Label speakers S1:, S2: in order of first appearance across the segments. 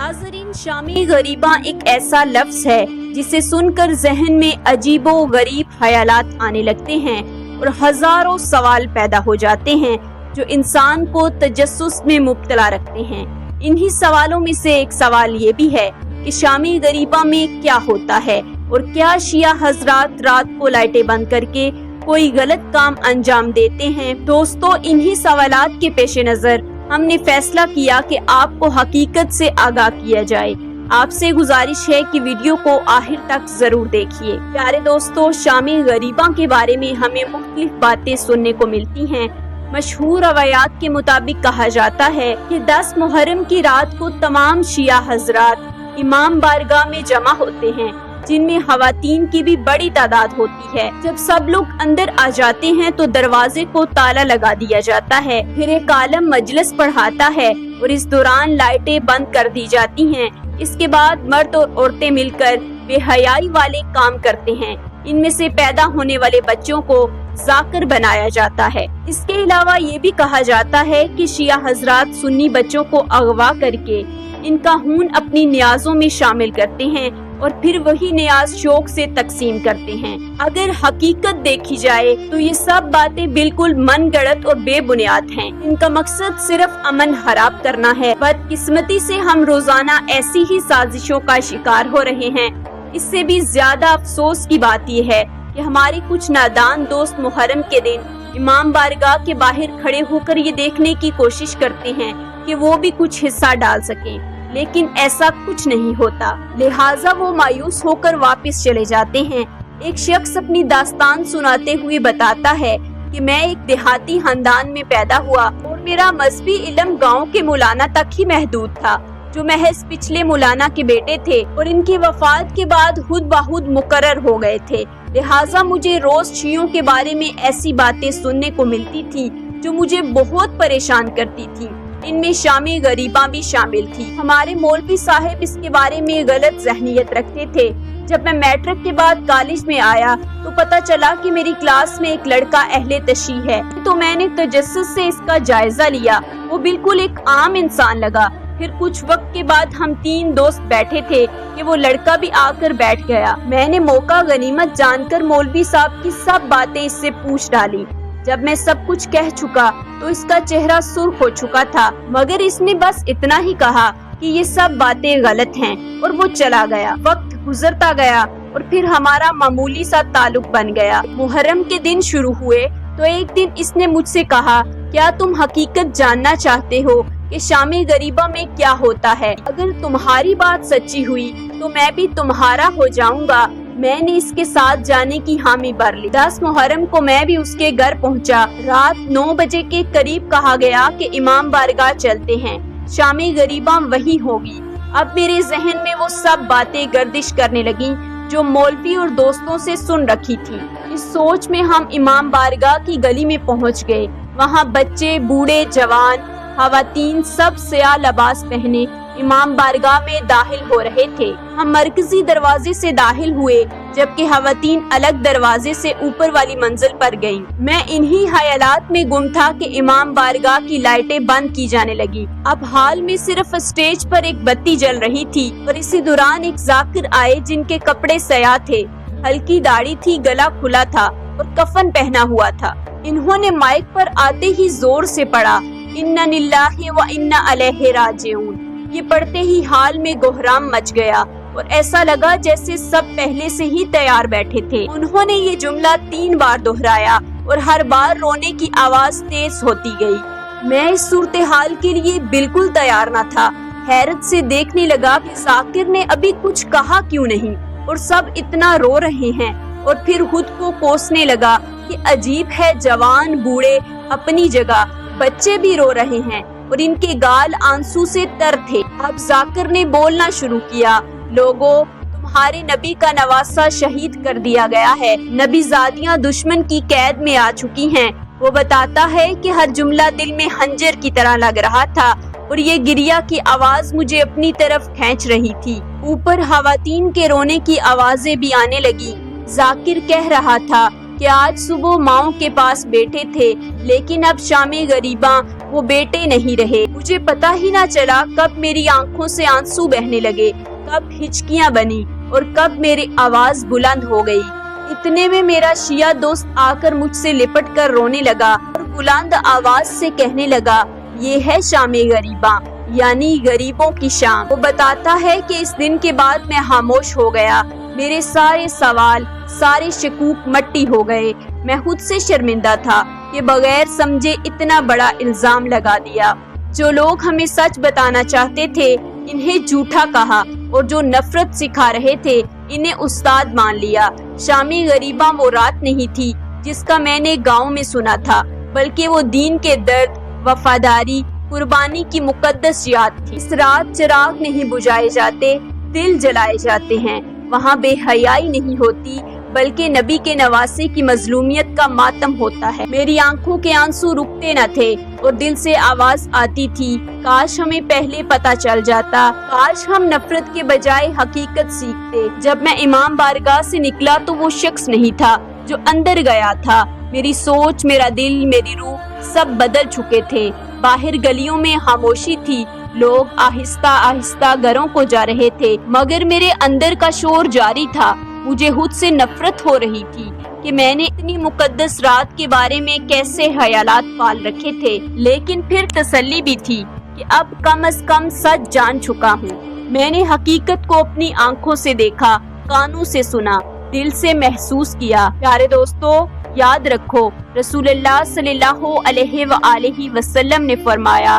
S1: नाज़रीन, शामी गरीबा एक ऐसा लफ्ज है जिसे सुनकर जहन में अजीबो गरीब ख्यालात आने लगते हैं और हजारों सवाल पैदा हो जाते हैं जो इंसान को तजस्सुस में मुब्तला रखते हैं। इन्हीं सवालों में से एक सवाल ये भी है कि शामी गरीबा में क्या होता है और क्या शिया हजरात रात को लाइटें बंद करके कोई गलत काम अंजाम देते हैं। दोस्तों, इन्हीं सवालात के पेश नजर हमने फैसला किया कि आपको हकीकत से आगाह किया जाए। आपसे गुजारिश है कि वीडियो को आखिर तक जरूर देखिए। प्यारे दोस्तों, शामी गरीबा के बारे में हमें मुख्तलिफ बातें सुनने को मिलती हैं। मशहूर रवायात के मुताबिक कहा जाता है कि 10 मुहर्रम की रात को तमाम शिया हजरात इमाम बारगाह में जमा होते हैं, जिनमें खवातीन की भी बड़ी तादाद होती है। जब सब लोग अंदर आ जाते हैं तो दरवाजे को ताला लगा दिया जाता है। फिर एक आलम मजलिस पढ़ाता है और इस दौरान लाइटें बंद कर दी जाती हैं। इसके बाद मर्द और औरतें मिलकर बेहयाई वाले काम करते हैं। इनमें से पैदा होने वाले बच्चों को जाकिर बनाया जाता है। इसके अलावा ये भी कहा जाता है कि शिया हजरात सुन्नी बच्चों को अगवा करके इनका खून अपनी न्याजों में शामिल करते हैं और फिर वही न्याज शौक से तकसीम करते हैं। अगर हकीकत देखी जाए तो ये सब बातें बिल्कुल मनगढ़ंत और बेबुनियाद हैं। इनका मकसद सिर्फ अमन खराब करना है। बदकिस्मती से हम रोजाना ऐसी ही साजिशों का शिकार हो रहे हैं। इससे भी ज्यादा अफसोस की बात यह है कि हमारे कुछ नादान दोस्त मुहर्रम के दिन इमाम बारगाह के बाहर खड़े होकर ये देखने की कोशिश करते हैं कि वो भी कुछ हिस्सा डाल सकें, लेकिन ऐसा कुछ नहीं होता। लिहाजा वो मायूस होकर वापस चले जाते हैं। एक शख्स अपनी दास्तान सुनाते हुए बताता है कि मैं एक देहाती खानदान में पैदा हुआ और मेरा मजहबी इल्म गांव के मौलाना तक ही महदूद था, जो महज पिछले मौलाना के बेटे थे और इनकी वफात के बाद खुद बखुद मुकर्रर हो गए थे। लिहाजा मुझे रोज शियों के बारे में ऐसी बातें सुनने को मिलती थी जो मुझे बहुत परेशान करती थी। इनमें शामी गरीबा भी शामिल थी। हमारे मौलवी साहब इसके बारे में गलत ज़हनियत रखते थे। जब मैं मैट्रिक के बाद कॉलेज में आया तो पता चला कि मेरी क्लास में एक लड़का अहले तशी है, तो मैंने तजस्सुस से इसका जायजा लिया। वो बिल्कुल एक आम इंसान लगा। फिर कुछ वक्त के बाद हम 3 दोस्त बैठे थे कि वो लड़का भी आकर बैठ गया। मैंने मौका गनीमत जानकर मौलवी साहब की सब बातें इससे पूछ डाली। जब मैं सब कुछ कह चुका तो इसका चेहरा सुर्ख हो चुका था, मगर इसने बस इतना ही कहा कि ये सब बातें गलत हैं और वो चला गया। वक्त गुजरता गया और फिर हमारा मामूली सा ताल्लुक बन गया। मुहर्रम के दिन शुरू हुए तो एक दिन इसने मुझसे कहा, क्या तुम हकीकत जानना चाहते हो कि शामी गरीबा में क्या होता है? अगर तुम्हारी बात सच्ची हुई तो मैं भी तुम्हारा हो जाऊंगा। मैंने इसके साथ जाने की हामी भर ली। 10 मुहर्रम को मैं भी उसके घर पहुंचा। रात 9 बजे के करीब कहा गया कि इमाम बारगाह चलते हैं, शामी गरीबा वही होगी। अब मेरे जहन में वो सब बातें गर्दिश करने लगी जो मौलवी और दोस्तों से सुन रखी थी। इस सोच में हम इमाम बारगाह की गली में पहुंच गए। वहाँ बच्चे, बूढ़े, जवान, खवातीन सब सियाह लिबास पहने इमाम बारगाह में दाखिल हो रहे थे। हम मरकजी दरवाजे से दाखिल हुए, जबकि खवातीन अलग दरवाजे से ऊपर वाली मंजिल पर गईं। मैं इन्हीं ख्यालात में गुम था कि इमाम बारगाह की लाइटें बंद की जाने लगी। अब हाल में सिर्फ स्टेज पर एक बत्ती जल रही थी और इसी दौरान एक जाकिर आए जिनके कपड़े सयाह थे, हल्की दाढ़ी थी, गला खुला था और कफन पहना हुआ था। इन्होंने माइक पर आते ही जोर से पढ़ा, इन्ना लिल्लाहि व इन्ना अलैहि राजिऊन। ये पढ़ते ही हाल में कोहराम मच गया और ऐसा लगा जैसे सब पहले से ही तैयार बैठे थे। उन्होंने ये जुमला 3 बार दोहराया और हर बार रोने की आवाज तेज होती गई। मैं इस सूरत हाल के लिए बिल्कुल तैयार न था। हैरत से देखने लगा कि जाकिर ने अभी कुछ कहा क्यों नहीं और सब इतना रो रहे हैं, और फिर खुद को कोसने लगा कि अजीब है, जवान बूढ़े अपनी जगह, बच्चे भी रो रहे हैं और इनके गाल आंसू से तर थे। अब जाकिर ने बोलना शुरू किया, लोगों, तुम्हारे नबी का नवासा शहीद कर दिया गया है। नबीजादियां दुश्मन की कैद में आ चुकी हैं। वो बताता है कि हर जुमला दिल में खंजर की तरह लग रहा था और ये गिरिया की आवाज मुझे अपनी तरफ खींच रही थी। ऊपर खवातीन के रोने की आवाजें भी आने लगी। जाकिर कह रहा था कि आज सुबह माओ के पास बैठे थे, लेकिन अब शामी गरीबा وہ بیٹے نہیں رہے۔ مجھے پتہ ہی نہ چلا کب میری آنکھوں سے آنسو بہنے لگے، کب ہچکیاں بنی اور کب میری آواز بلند ہو گئی۔ اتنے میں میرا شیعہ دوست آ کر مجھ سے لپٹ کر رونے لگا اور بلند آواز سے کہنے لگا، یہ ہے شام غریباں، یعنی غریبوں کی شام۔ وہ بتاتا ہے کہ اس دن کے بعد میں خاموش ہو گیا، میرے سارے سوال، سارے شکوک مٹی ہو گئے۔ میں خود سے شرمندہ تھا کہ بغیر سمجھے اتنا بڑا الزام لگا دیا۔ جو لوگ ہمیں سچ بتانا چاہتے تھے انہیں جھوٹا کہا، اور جو نفرت سکھا رہے تھے انہیں استاد مان لیا۔ شامی غریباں وہ رات نہیں تھی جس کا میں نے گاؤں میں سنا تھا، بلکہ وہ دین کے درد، وفاداری، قربانی کی مقدس یاد تھی۔ اس رات چراغ نہیں بجھائے جاتے، دل جلائے جاتے ہیں۔ وہاں بے حیائی نہیں ہوتی، بلکہ نبی کے نواسے کی مظلومیت کا ماتم ہوتا ہے۔ میری آنکھوں کے آنسو رکتے نہ تھے اور دل سے آواز آتی تھی، کاش ہمیں پہلے پتہ چل جاتا، کاش ہم نفرت کے بجائے حقیقت سیکھتے۔ جب میں امام بارگاہ سے نکلا تو وہ شخص نہیں تھا جو اندر گیا تھا۔ میری سوچ، میرا دل، میری روح سب بدل چکے تھے۔ باہر گلیوں میں خاموشی تھی، لوگ آہستہ آہستہ گھروں کو جا رہے تھے، مگر میرے اندر کا شور جاری تھا۔ مجھے خود سے نفرت ہو رہی تھی کہ میں نے اتنی مقدس رات کے بارے میں کیسے خیالات پال رکھے تھے، لیکن پھر تسلی بھی تھی کہ اب کم از کم سچ جان چکا ہوں۔ میں نے حقیقت کو اپنی آنکھوں سے دیکھا، کانوں سے سنا، دل سے محسوس کیا۔ پیارے دوستو، یاد رکھو، رسول اللہ صلی اللہ علیہ وآلہ وسلم نے فرمایا،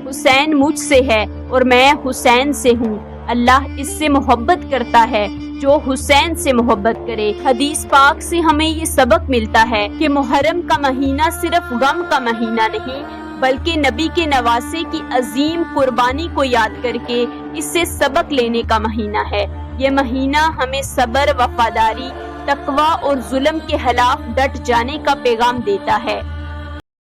S1: حسین مجھ سے ہے اور میں حسین سے ہوں۔ اللہ اس سے محبت کرتا ہے جو حسین سے محبت کرے۔ حدیث پاک سے ہمیں یہ سبق ملتا ہے کہ محرم کا مہینہ صرف غم کا مہینہ نہیں، بلکہ نبی کے نواسے کی عظیم قربانی کو یاد کر کے اس سے سبق لینے کا مہینہ ہے۔ یہ مہینہ ہمیں صبر، وفاداری، تقوی اور ظلم کے خلاف ڈٹ جانے کا پیغام دیتا ہے۔